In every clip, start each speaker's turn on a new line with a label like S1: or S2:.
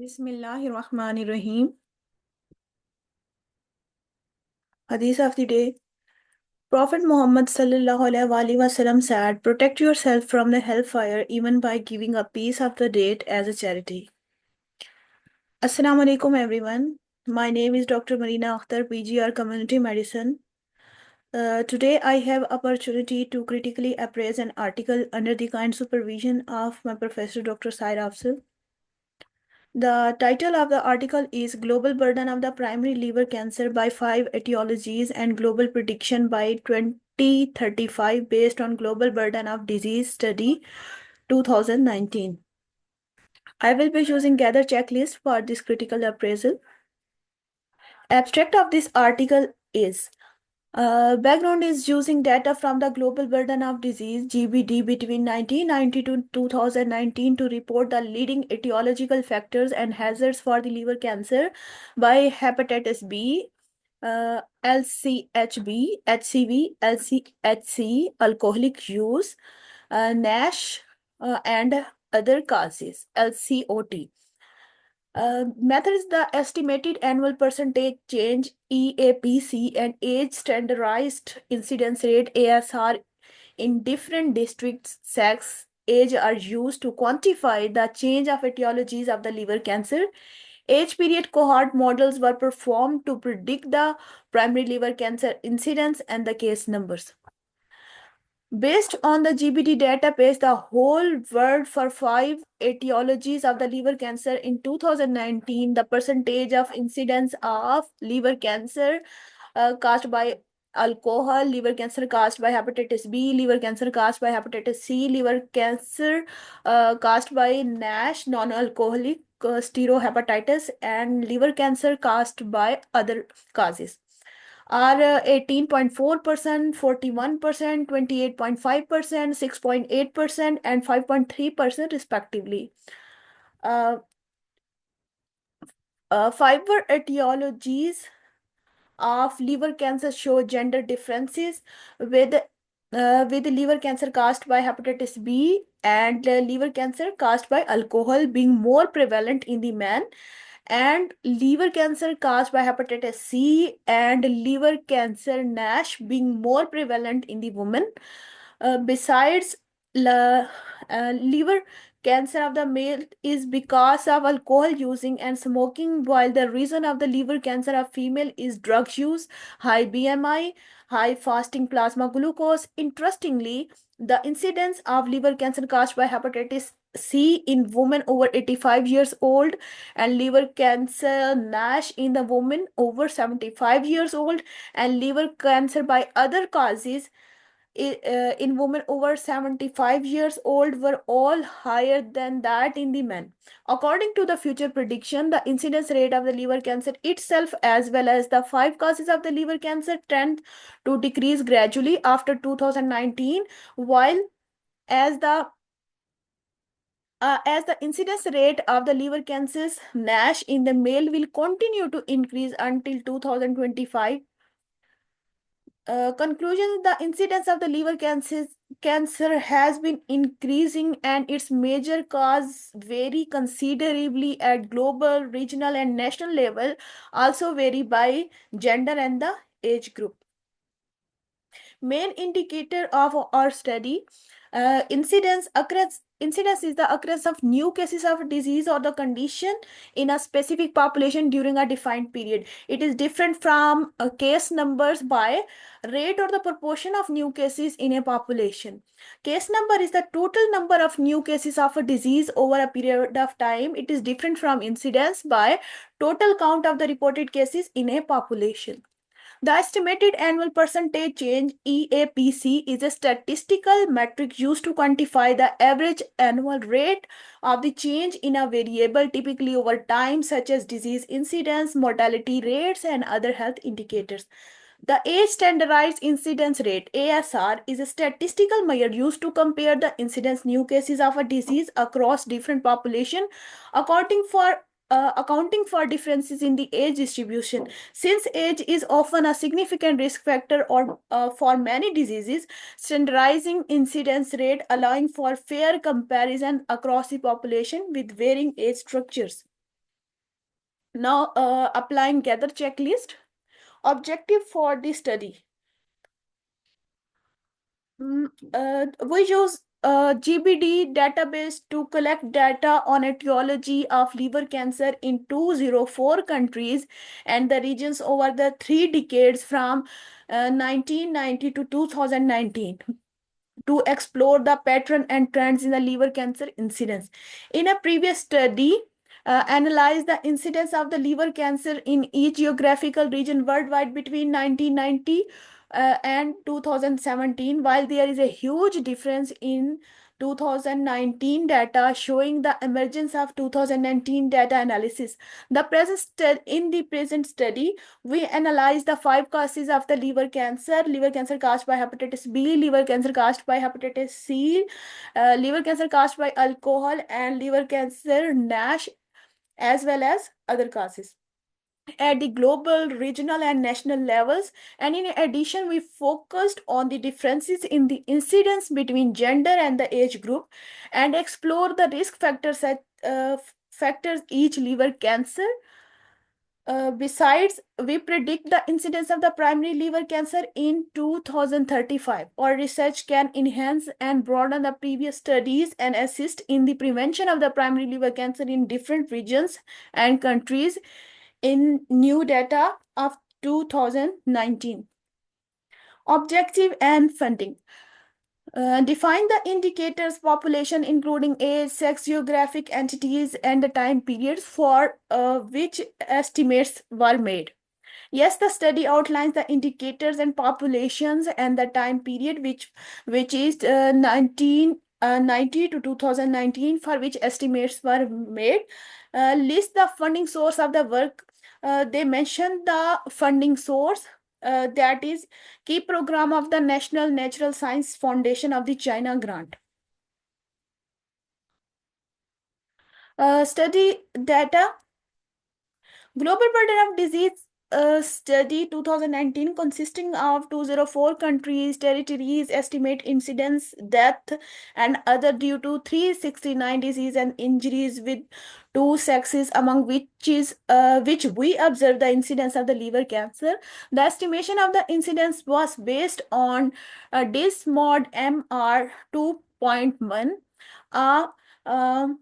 S1: Bismillahirrahmanirrahim. Hadith of the day. Prophet Muhammad sallallahu alaihi wasallam said, "Protect yourself from the hellfire even by giving a piece of the date as a charity." Assalamu alaikum everyone. My name is Dr. Marina Akhtar, PGR Community Medicine. Today I have opportunity to critically appraise an article under the kind supervision of my professor Dr. Sair Afzal. The title of the article is Global Burden of the Primary Liver Cancer by 5 Etiologies and Global Prediction by 2035 based on Global Burden of Disease Study 2019. I will be using Gather Checklist for this critical appraisal. Abstract of this article is background is using data from the Global Burden of Disease (GBD) between 1990 to 2019 to report the leading etiological factors and hazards for the liver cancer by hepatitis B, LCHB, HCV, LCHC, alcoholic use, NASH, and other causes, LCOT. Method is the estimated annual percentage change EAPC and age standardized incidence rate ASR in different districts. Sex, age are used to quantify the change of etiologies of the liver cancer. Age period cohort models were performed to predict the primary liver cancer incidence and the case numbers. Based on the GBD database, the whole world for 5 etiologies of the liver cancer in 2019, the percentage of incidence of liver cancer caused by alcohol, liver cancer caused by hepatitis B, liver cancer caused by hepatitis C, liver cancer caused by NASH, non-alcoholic steatohepatitis, and liver cancer caused by other causes are 18.4%, 41%, 28.5%, 6.8%, and 5.3% respectively. Fiber etiologies of liver cancer show gender differences with liver cancer caused by hepatitis B and liver cancer caused by alcohol being more prevalent in the men, and liver cancer caused by hepatitis C and liver cancer NASH being more prevalent in the woman. Besides, liver cancer of the male is because of alcohol using and smoking, while the reason of the liver cancer of female is drug use, high BMI, high fasting plasma glucose. Interestingly, the incidence of liver cancer caused by hepatitis C in women over 85 years old and liver cancer NASH in the woman over 75 years old and liver cancer by other causes in women over 75 years old were all higher than that in the men. According to the future prediction, the incidence rate of the liver cancer itself as well as the 5 causes of the liver cancer trend to decrease gradually after 2019, while as the incidence rate of the liver cancers NASH in the male will continue to increase until 2025. Conclusion: the incidence of the liver cancer has been increasing and its major cause vary considerably at global, regional, and national level, also vary by gender and the age group. Main indicator of our study, incidence is the occurrence of new cases of disease or the condition in a specific population during a defined period. It is different from case numbers by rate or the proportion of new cases in a population. Case number is the total number of new cases of a disease over a period of time. It is different from incidence by total count of the reported cases in a population. The estimated annual percentage change EAPC is a statistical metric used to quantify the average annual rate of the change in a variable typically over time, such as disease incidence, mortality rates, and other health indicators. The age standardized incidence rate ASR is a statistical measure used to compare the incidence new cases of a disease across different population accounting for differences in the age distribution. Since age is often a significant risk factor or for many diseases, standardizing incidence rate allowing for fair comparison across the population with varying age structures. Now, applying gather checklist. Objective for the study. We use GBD database to collect data on etiology of liver cancer in 204 countries and the regions over the 3 decades from 1990 to 2019 to explore the pattern and trends in the liver cancer incidence. In a previous study, analyzed the incidence of the liver cancer in each geographical region worldwide between 1990 and 2017. While there is a huge difference in 2019 data showing the emergence of 2019 data analysis. In the present study, we analyzed the 5 causes of the liver cancer caused by hepatitis B, liver cancer caused by hepatitis C, liver cancer caused by alcohol, and liver cancer NASH, as well as other causes at the global, regional, and national levels. And in addition, we focused on the differences in the incidence between gender and the age group and explore the risk factors at factors each liver cancer. Besides, we predict the incidence of the primary liver cancer in 2035. Our research can enhance and broaden the previous studies and assist in the prevention of the primary liver cancer in different regions and countries in new data of 2019. Objective and funding. Define the indicators population including age, sex, geographic entities, and the time periods for which estimates were made. Yes, the study outlines the indicators and populations and the time period which is 1990 to 2019 for which estimates were made. List the funding source of the work. They mentioned the funding source, that is key program of the National Natural Science Foundation of the China grant. Study data. Global burden of disease study 2019 consisting of 204 countries, territories, estimate incidence, death, and other due to 369 disease and injuries with 2 sexes, among which we observed the incidence of the liver cancer. The estimation of the incidence was based on DISMOD MR 2.1. Uh, um,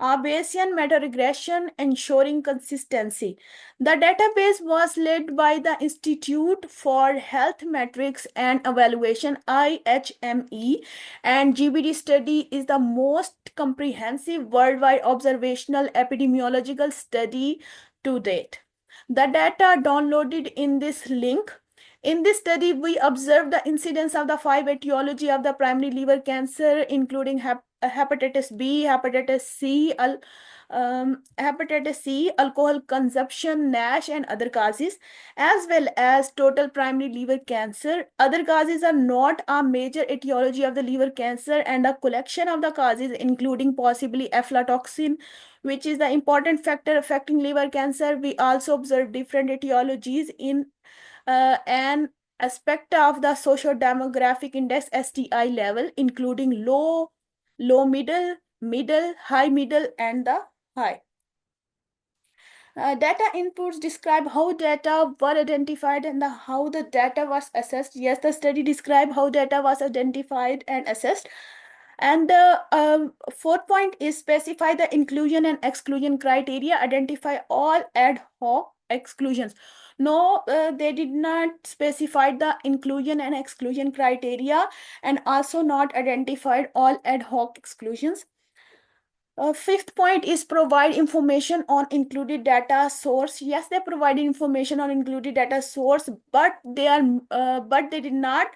S1: Bayesian meta-regression ensuring consistency. The database was led by the Institute for Health Metrics and Evaluation IHME, and GBD study is the most comprehensive worldwide observational epidemiological study to date. The data downloaded in this link. In this study, we observed the incidence of the 5 etiology of the primary liver cancer, including hepatitis B, hepatitis C, alcohol consumption, NASH, and other causes, as well as total primary liver cancer. Other causes are not a major etiology of the liver cancer, and a collection of the causes, including possibly aflatoxin, which is the important factor affecting liver cancer. We also observe different etiologies in an aspect of the socio-demographic index STI level, including low, middle, high middle, and the high. Data inputs describe how data were identified and how the data was assessed. Yes, the study described how data was identified and assessed. And the fourth point is specify the inclusion and exclusion criteria, identify all ad hoc exclusions. No, they did not specify the inclusion and exclusion criteria and also not identified all ad hoc exclusions. Fifth point is provide information on included data source. Yes, they provided information on included data source, but they did not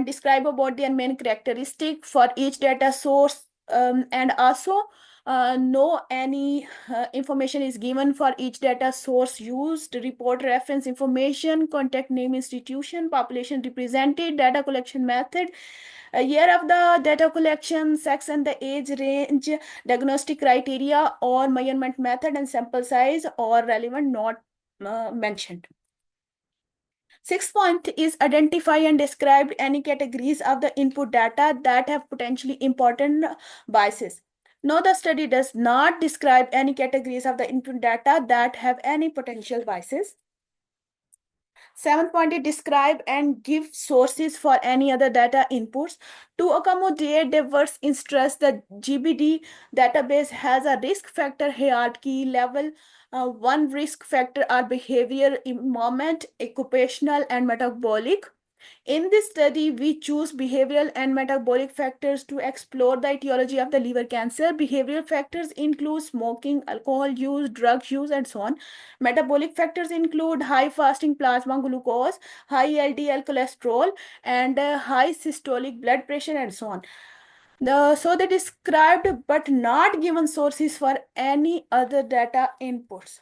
S1: describe about their main characteristic for each data source, and also no any information is given for each data source used, report reference information, contact name, institution, population represented, data collection method, year of the data collection, sex and the age range, diagnostic criteria or measurement method, and sample size or relevant not mentioned. Sixth point is identify and describe any categories of the input data that have potentially important biases. No, the study does not describe any categories of the input data that have any potential biases. Seventh point, it describe and give sources for any other data inputs. To accommodate diverse interests, the GBD database has a risk factor hierarchy level. One risk factor are behavior, environment, occupational, and metabolic. In this study, we choose behavioral and metabolic factors to explore the etiology of the liver cancer. Behavioral factors include smoking, alcohol use, drug use, and so on. Metabolic factors include high fasting plasma glucose, high LDL cholesterol, and high systolic blood pressure, and so on. So they described but not given sources for any other data inputs.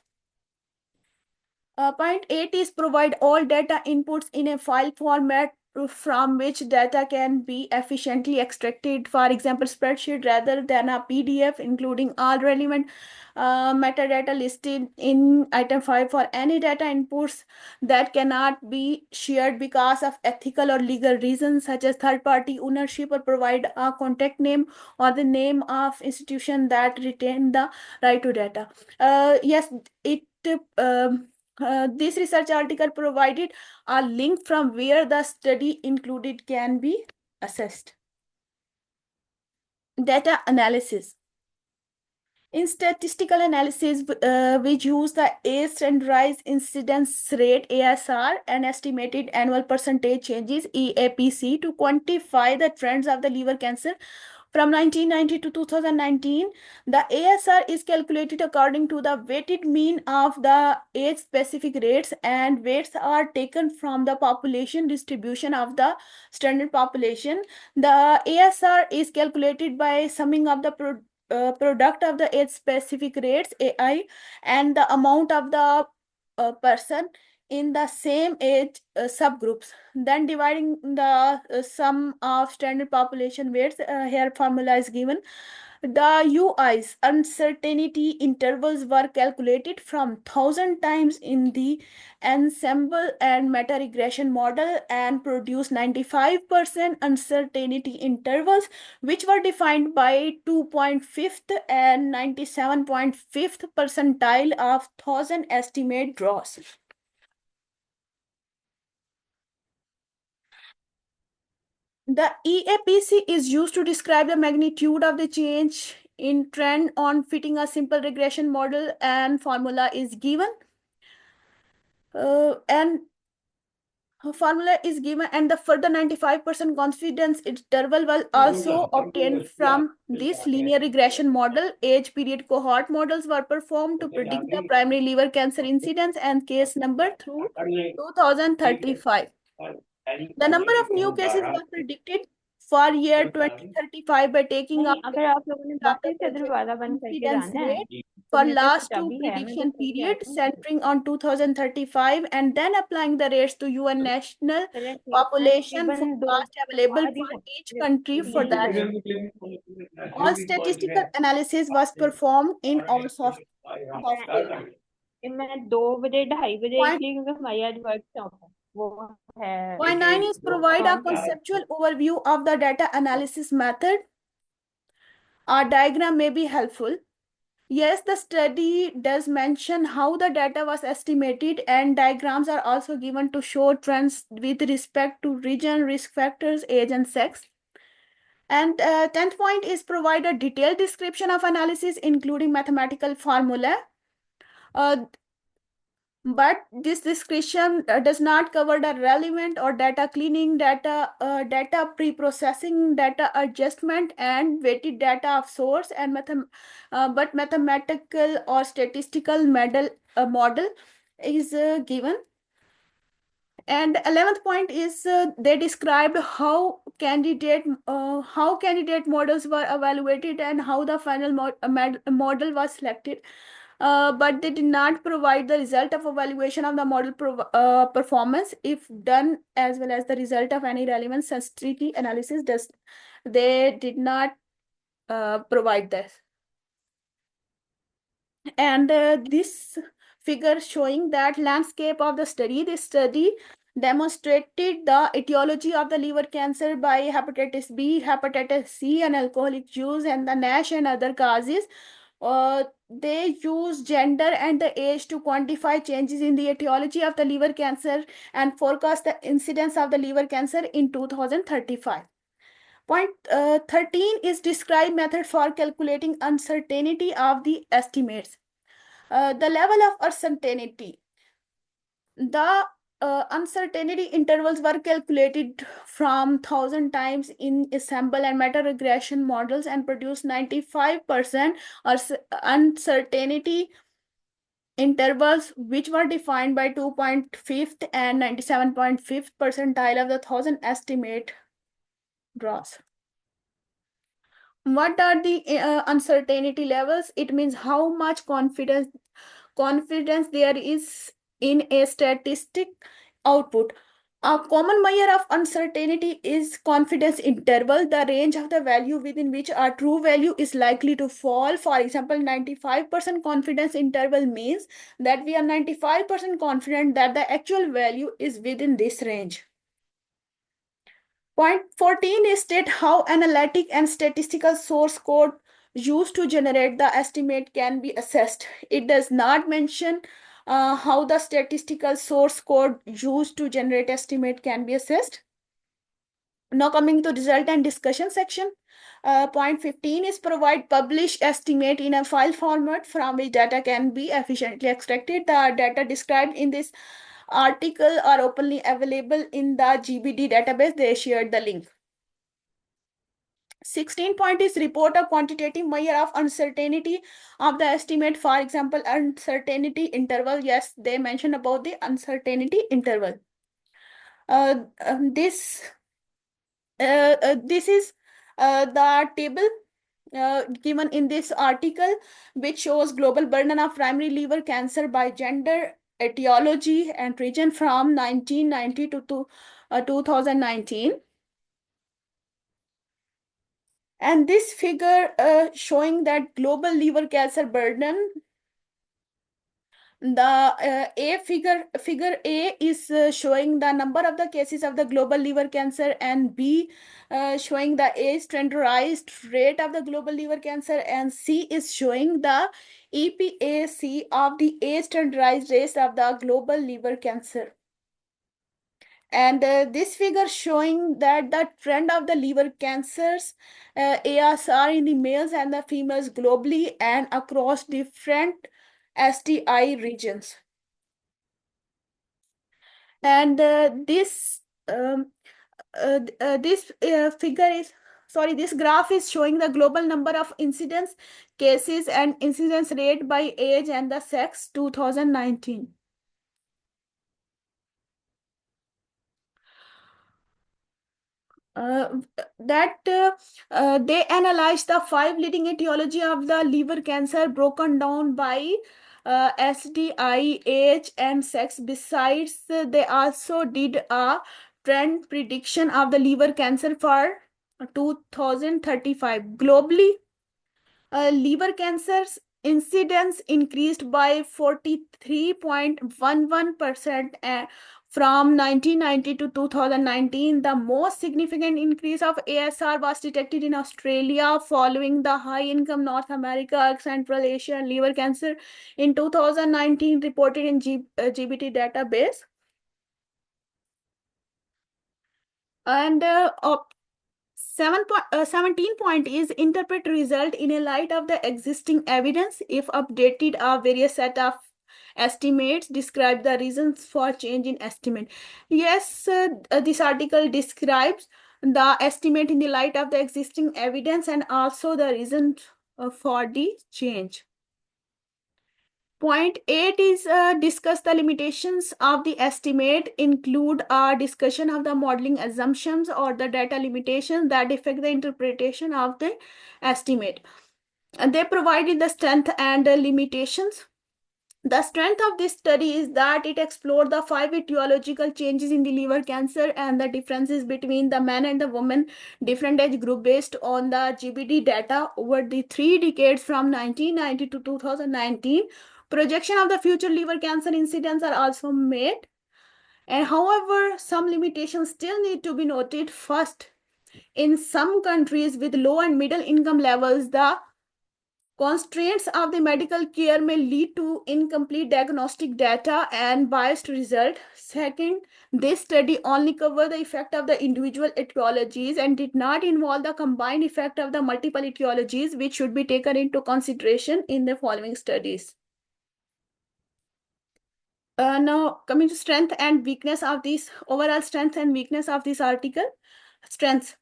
S1: Point 8 is provide all data inputs in a file format from which data can be efficiently extracted. For example, spreadsheet rather than a PDF, including all relevant metadata listed in item 5 for any data inputs that cannot be shared because of ethical or legal reasons, such as third-party ownership, or provide a contact name or the name of institution that retain the right to data. Yes, it this research article provided a link from where the study included can be assessed. Data analysis. In statistical analysis, we use the age standardized incidence rate ASR and estimated annual percentage changes EAPC to quantify the trends of the liver cancer. From 1990 to 2019, the ASR is calculated according to the weighted mean of the age-specific rates, and weights are taken from the population distribution of the standard population. The ASR is calculated by summing of the product of the age-specific rates AI and the amount of the person in the same age subgroups, then dividing the sum of standard population weights. Here formula is given. The UI's uncertainty intervals were calculated from 1,000 times in the ensemble and meta regression model and produced 95% uncertainty intervals, which were defined by 2.5th and 97.5th percentile of 1,000 estimate draws. The EAPC is used to describe the magnitude of the change in trend on fitting a simple regression model, and formula is given. And formula is given, and the further 95% confidence interval was also obtained from this linear regression model. Age period cohort models were performed to predict the primary liver cancer incidence and case number through 2035. The number of new cases was predicted for year 2035 by taking
S2: नहीं,
S1: out
S2: अगर आप लोगों ने
S1: the
S2: वापस से दरवाजा बंद करके
S1: incidence
S2: जाना है
S1: rate
S2: तो
S1: for
S2: मेरे पास
S1: last two
S2: चाबी है, मैं
S1: prediction
S2: तो करके आ
S1: period
S2: रही हूँ।
S1: centering on 2035 and then applying the rates to UN national
S2: चलिए ठीक, मैं
S1: population
S2: तकरीबन
S1: forecast available
S2: आ रही
S1: for
S2: हूँ,
S1: each country for
S2: यही
S1: that.
S2: बजे
S1: All statistical analysis was performed in all software.
S2: मैं 2 बजे 2:30 बजे
S1: Point
S2: इसलिए क्योंकि हमारी आज वर्कशॉप है, वो है
S1: Point 9 is provide a conceptual overview of the data analysis method. A diagram may be helpful. Yes, the study does mention how the data was estimated, and diagrams are also given to show trends with respect to region, risk factors, age, and sex. And 10th point is provide a detailed description of analysis, including mathematical formula. Uh, but this description does not cover the relevant or data cleaning, data pre-processing, data adjustment, and weighted data of source, and but mathematical or statistical model is given. And 11th point is they described how candidate models were evaluated and how the final model was selected. But they did not provide the result of evaluation of the model performance if done, as well as the result of any relevant sensitivity analysis. They did not provide this. And this figure showing that landscape of the study. This study demonstrated the etiology of the liver cancer by hepatitis B, hepatitis C, and alcoholic use, and the NASH and other causes. They use gender and the age to quantify changes in the etiology of the liver cancer and forecast the incidence of the liver cancer in 2035. Point 13 is describe method for calculating uncertainty of the estimates. The level of uncertainty. The uncertainty intervals were calculated from 1,000 times in ensemble and meta regression models and produced 95% uncertainty intervals, which were defined by 2.5th and 97.5th percentile of the 1,000 estimate draws. What are the uncertainty levels? It means how much confidence there is in a statistic output. A common measure of uncertainty is confidence interval, the range of the value within which a true value is likely to fall. For example, 95% confidence interval means that we are 95% confident that the actual value is within this range. Point 14 is state how analytic and statistical source code used to generate the estimate can be assessed. It does not mention how the statistical source code used to generate estimate can be assessed. Now coming to result and discussion section. Point 15 is provide published estimate in a file format from which data can be efficiently extracted. The data described in this article are openly available in the GBD database. They shared the link. 16 point is report a quantitative measure of uncertainty of the estimate. For example, uncertainty interval. Yes, they mentioned about the uncertainty interval. Uh, um, this this is the table given in this article, which shows global burden of primary liver cancer by gender, etiology, and region from 1990 to 2019. And this figure showing that global liver cancer burden, the figure A is showing the number of the cases of the global liver cancer, and B showing the age standardized rate of the global liver cancer, and C is showing the EPAC of the age standardized rate of the global liver cancer. And this figure showing that the trend of the liver cancers ASR in the males and the females globally and across different STI regions. And this figure is, sorry, this graph is showing the global number of incidence cases and incidence rate by age and the sex 2019. uh, that they analyzed the 5 leading etiology of the liver cancer broken down by SDI, age, and sex. Besides, they also did a trend prediction of the liver cancer for 2035. Globally, liver cancer's incidence increased by 43.11% from 1990 to 2019. The most significant increase of ASR was detected in Australia following the high-income North America, Central Asia, and liver cancer in 2019 reported in GBT database. And 17 point is interpret result in a light of the existing evidence. If updated, a various set of estimates describe the reasons for change in estimate. Yes, this article describes the estimate in the light of the existing evidence and also the reason for the change. Point 8 is discuss the limitations of the estimate, include a discussion of the modeling assumptions or the data limitations that affect the interpretation of the estimate. And they provided the strength and the limitations. The strength of this study is that it explored the 5 etiological changes in the liver cancer and the differences between the man and the woman different age group based on the GBD data over the 3 decades from 1990 to 2019. Projection of the future liver cancer incidence are also made. And however, some limitations still need to be noted. First, in some countries with low and middle income levels, the constraints of the medical care may lead to incomplete diagnostic data and biased result. Second, this study only covered the effect of the individual etiologies and did not involve the combined effect of the multiple etiologies, which should be taken into consideration in the following studies. Now, coming to strength and weakness of this, overall strength and weakness of this article. Strengths.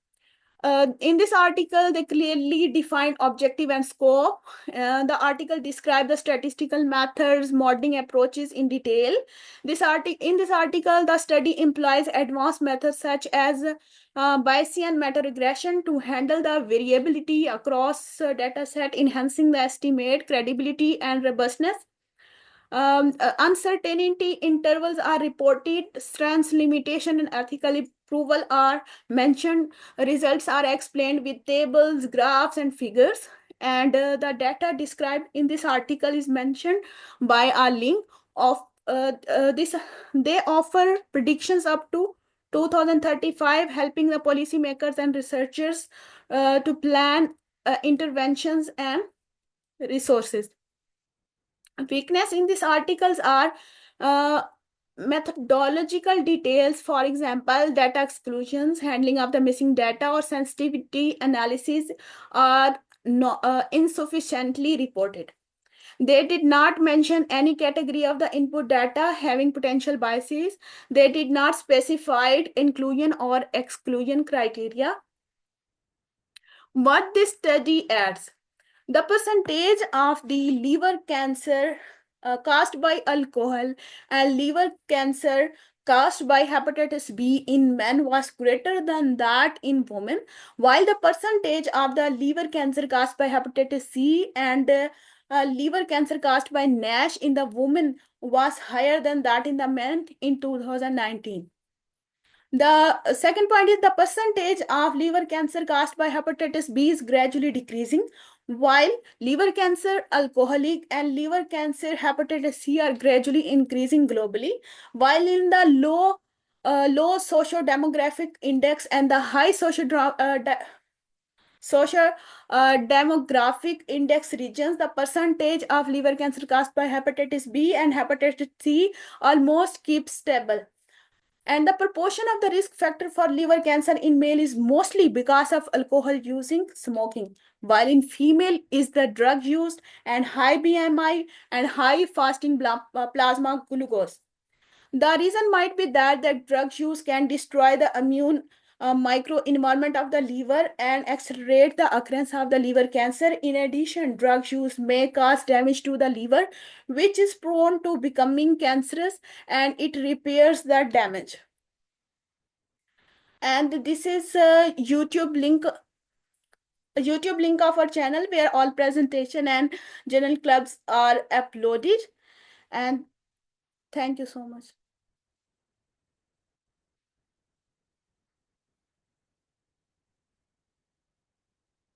S1: In this article, they clearly define objective and scope. The article describes the statistical methods, modeling approaches in detail. In this article, the study employs advanced methods such as Bayesian meta-regression to handle the variability across data set, enhancing the estimate credibility and robustness. Uncertainty intervals are reported, strengths, limitation, and ethical approval are mentioned. Results are explained with tables, graphs, and figures. And the data described in this article is mentioned by a link of this. They offer predictions up to 2035, helping the policymakers and researchers to plan interventions and resources. Weakness in these articles are uh, methodological details, for example, data exclusions, handling of the missing data, or sensitivity analysis are insufficiently reported. They did not mention any category of the input data having potential biases. They did not specify inclusion or exclusion criteria. What this study adds: the percentage of the liver cancer caused by alcohol and liver cancer caused by hepatitis B in men was greater than that in women, while the percentage of the liver cancer caused by hepatitis C and liver cancer caused by NASH in the women was higher than that in the men in 2019. The second point is the percentage of liver cancer caused by hepatitis B is gradually decreasing, while liver cancer, alcoholic, and liver cancer hepatitis C are gradually increasing globally. While in the low socio-demographic index and the high social demographic index regions, the percentage of liver cancer caused by hepatitis B and hepatitis C almost keeps stable. And the proportion of the risk factor for liver cancer in male is mostly because of alcohol using, smoking, while in female is the drug used and high BMI and high fasting plasma glucose. The reason might be that the drug use can destroy the immune microenvironment of the liver and accelerate the occurrence of the liver cancer. In addition, drug use may cause damage to the liver, which is prone to becoming cancerous, and it repairs the damage. And this is a YouTube link of our channel where all presentation and journal clubs are uploaded. And thank you so much.